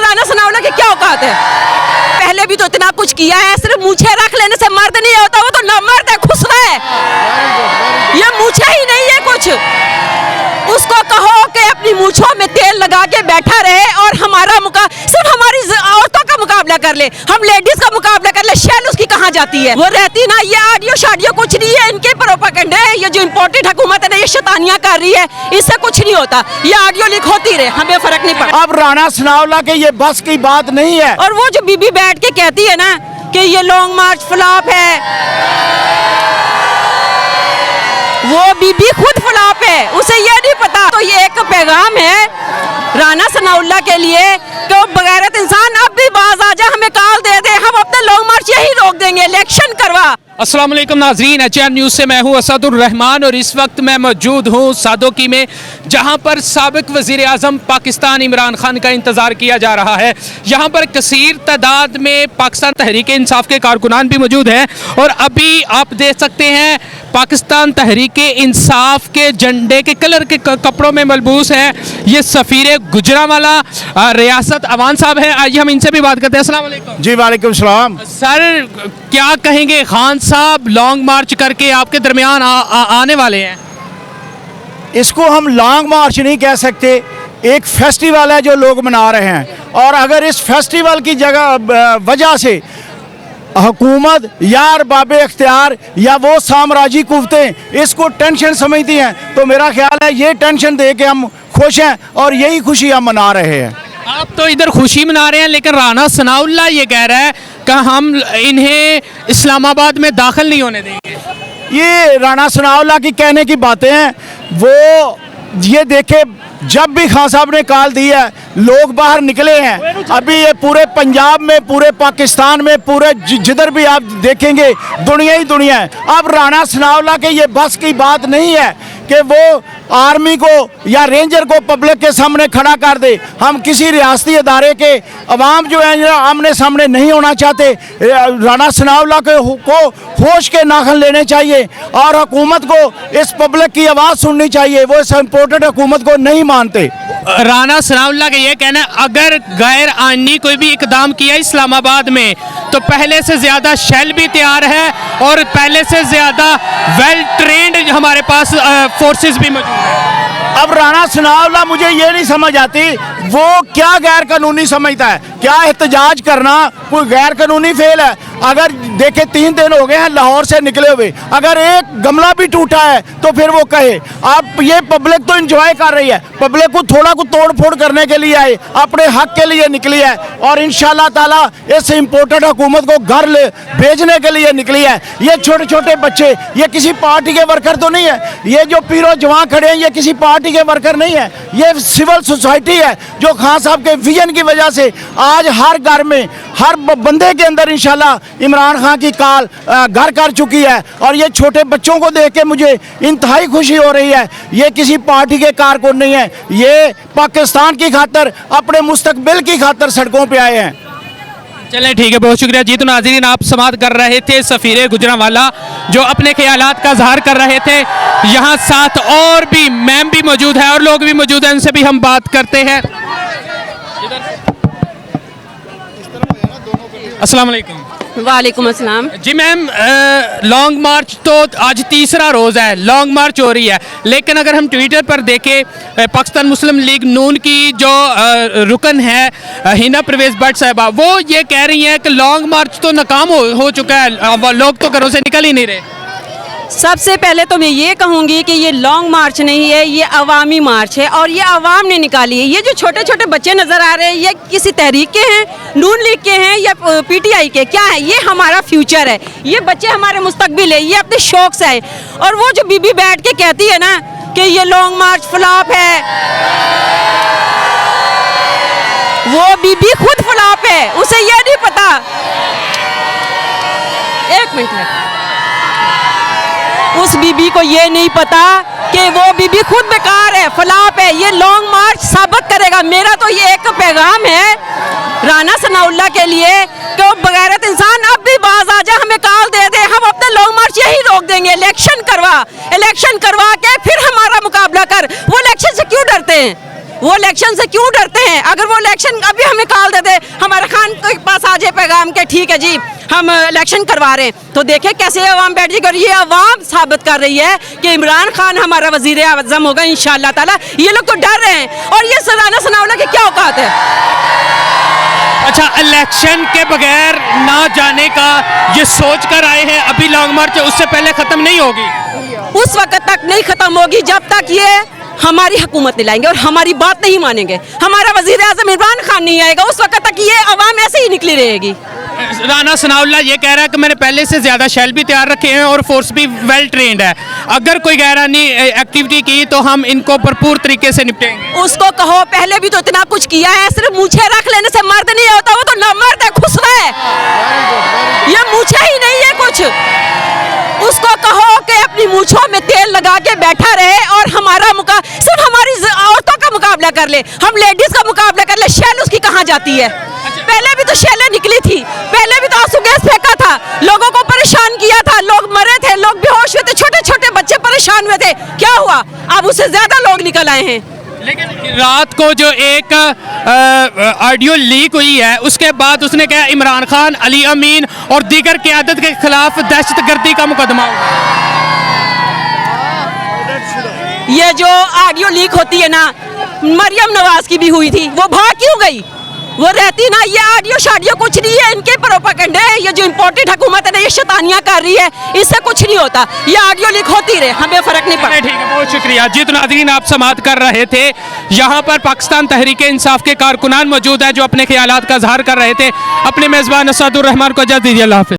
राणा सनाउल्लाह की क्या औकात है? पहले भी तो इतना कुछ किया है, सिर्फ मूछे रख लेने से मर्द नहीं होता, वो तो नामर्द है, खुसरा है। ये मूछे ही नहीं है कुछ। उसको कहो कि अपनी मूछों में तेल लगा के बैठा रहे और हमारा सिर्फ हमारी औरतों का मुकाबला कर ले, हम लेडीज का मुकाबला कर ले। शैल उसकी कहाँ जाती है? वो रहती ना, ये ऑडियो शाडियो कुछ नहीं है, इनके प्रोपेगेंडे है। ये जो इम्पोर्टेड हुकूमत है ना, ये शैतानियां कर रही है, इससे कुछ नहीं होता। ये ऑडियो लीक होती रहे, हमें फर्क नहीं पड़ता। अब राणा सनाउल्लाह के ये बस की बात नहीं है। और वो जो बीबी बैठ के कहती है ना कि ये लॉन्ग मार्च फ्लॉप है, वो बीबी खुद फ्लॉप है, उसे ये नहीं पता। तो ये एक पैगाम है राणा सनाउल्लाह के लिए कि बगैरत इंसान अब भी बाज आ जा, हमें कॉल दे दे, हम अपने लॉन्ग मार्च यही रोक देंगे, इलेक्शन करवा। अस्सलाम वालेकुम नाजरीन, एचएन न्यूज़ से मैं हूं असदुर रहमान और इस वक्त मैं मौजूद हूं सादोकी में, जहां पर साबिक वज़ीर आज़म पाकिस्तान इमरान खान का इंतज़ार किया जा रहा है। यहां पर कसीर तादाद में पाकिस्तान तहरीक इंसाफ के कारकुनान भी मौजूद हैं और अभी आप देख सकते हैं पाकिस्तान तहरीक इंसाफ के झंडे के कलर के कपड़ों में मलबूस है ये सफ़ीर गुजरांवाला रियासत अवान साहब हैं। आइए हम इनसे भी बात करते हैं। अस्सलाम वालेकुम। जी वालेकुम सलाम। सर, क्या कहेंगे, खान साहब लॉन्ग मार्च करके आपके दरमियान आने वाले हैं? इसको हम लॉन्ग मार्च नहीं कह सकते, एक फेस्टिवल है जो लोग मना रहे हैं। और अगर इस फेस्टिवल की वजह से हुकूमत या अरबाब इख्तियार या वो साम्राज्य कुव्वतें इसको टेंशन समझती हैं, तो मेरा ख्याल है ये टेंशन दे के हम खुश हैं और यही खुशी हम मना रहे हैं। आप तो इधर खुशी मना रहे हैं, लेकिन राणा सनाउल्लाह ये कह रहा है कि हम इन्हें इस्लामाबाद में दाखिल नहीं होने देंगे। ये राणा सनाउल्लाह की कहने की बातें हैं। वो ये देखे, जब भी खान साहब ने कॉल दी है लोग बाहर निकले हैं। अभी ये पूरे पंजाब में, पूरे पाकिस्तान में, पूरे जिधर भी आप देखेंगे दुनिया ही दुनिया है। अब राणा सनाउल्लाह के ये बस की बात नहीं है कि वो आर्मी को या रेंजर को पब्लिक के सामने खड़ा कर दे। हम किसी रियासती अदारे के अवाम जो है आमने सामने नहीं होना चाहते। राणा सनाउल्लाह को होश के नाखन लेने चाहिए और हुकूमत को इस पब्लिक की आवाज़ सुननी चाहिए। वो इस इम्पोर्टेड हुकूमत को नहीं मानते। राणा सनाउल्लाह का ये कहना है अगर गैर आईनी कोई भी इकदाम किया इस्लामाबाद में तो पहले से ज़्यादा शेल भी तैयार है और पहले से ज़्यादा वेल ट्रेंड हमारे पास फोर्सेस भी मौजूद है। अब राणा सनाउल्लाह मुझे ये नहीं समझ आती वो क्या गैर कानूनी समझता है। क्या एहतजाज करना कोई गैर कानूनी फेल है? अगर देखे 3 दिन हो गए हैं लाहौर से निकले हुए, अगर एक गमला भी टूटा है तो फिर वो कहे। आप ये पब्लिक तो एंजॉय कर रही है, पब्लिक को थोड़ा को तोड़ फोड़ करने के लिए आए, अपने हक के लिए निकली है और इंशाल्लाह ताला इस इम्पोर्टेड हुकूमत को घर ले भेजने के लिए निकली है। ये छोटे छोटे बच्चे, ये किसी पार्टी के वर्कर तो नहीं है। ये जो पीरो जवान खड़े हैं ये किसी पार्टी के वर्कर नहीं है, ये सिविल सोसाइटी है जो खान साहब के विजन की वजह से आज हर घर में, हर बंदे के अंदर इंशाल्लाह इमरान खान की कॉल घर कर चुकी है। और ये छोटे बच्चों को देख के मुझे इंतहाई खुशी हो रही है। ये किसी पार्टी के कारकुन नहीं है, ये पाकिस्तान की खातर, अपने मुस्तकबिल की खातर सड़कों पे आए हैं। चलें ठीक है, बहुत शुक्रिया जी। तो नाज़रीन, आप समाअत कर रहे थे सफ़ीर गुजरांवाला जो अपने ख्यालात का इज़हार कर रहे थे। यहाँ साथ और भी मैम भी मौजूद है और लोग भी मौजूद हैं, उनसे भी हम बात करते हैं। अस्सलाम वालेकुम। वालेकुम अस्सलाम। जी मैम, लॉन्ग मार्च तो आज तीसरा रोज़ है, लॉन्ग मार्च हो रही है, लेकिन अगर हम ट्विटर पर देखें पाकिस्तान मुस्लिम लीग नून की जो रुकन है हिना परवेज़ भट्ट साहिबा, वो ये कह रही हैं कि लॉन्ग मार्च तो नाकाम हो चुका है, लोग तो घरों से निकल ही नहीं रहे। सबसे पहले तो मैं ये कहूँगी कि ये लॉन्ग मार्च नहीं है, ये अवामी मार्च है और ये अवाम ने निकाली है। ये जो छोटे छोटे बच्चे नज़र आ रहे हैं ये किसी तहरीक के हैं, नून लीग के हैं या पीटीआई के, क्या है? ये हमारा फ्यूचर है, ये बच्चे हमारे मुस्तकबिल है, ये अपने शौक से है। और वो जो बीबी बैठ के कहती है ना कि ये लॉन्ग मार्च फ्लॉप है, वो बीबी खुद फ्लॉप है, उसे ये नहीं पता। एक मिनट है, उस बीबी को ये नहीं पता कि वो बीबी खुद बेकार है, फ्लॉप है। ये लॉन्ग मार्च साबित करेगा। मेरा तो ये एक पैगाम है राणा सनाउल्लाह के लिए कि बगैरत इंसान अब भी बाज आ जा, हमें कॉल दे दे, हम अपने लॉन्ग मार्च यही रोक देंगे, इलेक्शन करवा के फिर हमारा मुकाबला कर। वो इलेक्शन से क्यों डरते हैं? वो इलेक्शन से क्यों डरते हैं? अगर वो इलेक्शन अभी हमें कॉल दे दे, हमारे खान के पास आ जाए पैगाम के ठीक है जी हम इलेक्शन करवा रहे हैं, तो देखे कैसे अवाम बैठ जाएगी। और ये अवाम साबित कर रही है कि इमरान खान हमारा वजीर आज़म होगा इंशाअल्लाह ताला। ये लोग तो डर रहे हैं और ये राना सनाउल्लाह की क्या औकात है? अच्छा, इलेक्शन के बगैर ना जाने का ये सोच कर आए हैं, अभी लॉन्ग मार्च उससे पहले खत्म नहीं होगी? उस वक्त तक नहीं खत्म होगी जब तक ये हमारी हुकूमत नहीं लाएंगे और हमारी बात नहीं मानेंगे, हमारा वजीर आज़म इमरान खान नहीं आएगा, उस वक्त तक ये अवाम ऐसे ही निकली रहेगी। राना सनाउल्लाह ये कह रहा है कि मैंने पहले से ज़्यादा शेल भी तैयार रखे हैं और फोर्स भी वेल ट्रेंड है, अगर कोई गैरानी एक्टिविटी की तो हम इनको भरपूर तरीके से निपटेंगे। उसको कहो पहले भी तो इतना कुछ किया है, सिर्फ मूछे रख लेने से मर्द नहीं होता, वो तो नामर्द है, खुसरा है, ये मूछे ही नहीं है कुछ। उसको कहो कि अपनी मूछों में तेल लगा के बैठा रहे और हमारा सिर्फ हमारी औरतों का मुकाबला कर ले, हम लेडीज का मुकाबला कर ले। शैल उसकी कहाँ जाती है? पहले भी तो शैलें निकली थी, पहले भी तो आंसू गैस फेंका था, लोगों को परेशान किया था, लोग मरे थे, लोग बेहोश हुए थे, छोटे छोटे बच्चे परेशान हुए थे, क्या हुआ? अब उससे ज्यादा लोग निकल आए हैं। लेकिन रात को जो एक ऑडियो लीक हुई है उसके बाद उसने कहा इमरान खान, अली अमीन और दीगर क़यादत के खिलाफ दहशतगर्दी का मुकदमा होगा। ये जो ऑडियो लीक होती है ना, मरियम नवाज की भी हुई थी, वो भाग क्यों गई? वो रहती ना, ये ऑडियो शाडियो कुछ नहीं है, इनके प्रोपेगेंडे है। ये जो इम्पोर्टेड हुकूमत है ना, ये शैतानियां कर रही है, इससे कुछ नहीं होता, ये ऑडियो लीक होती रहे, हमें फर्क नहीं पड़ता। ठीक है, बहुत शुक्रिया जी। तो नाज़रीन, आप समाअत कर रहे थे, यहाँ पर पाकिस्तान तहरीक इंसाफ के कारकुनान मौजूद है जो अपने ख्यालात का इज़हार कर रहे थे। अपने मेज़बान असदुर रहमान को इजाज़त दीजिए, अल्लाह हाफ़िज़।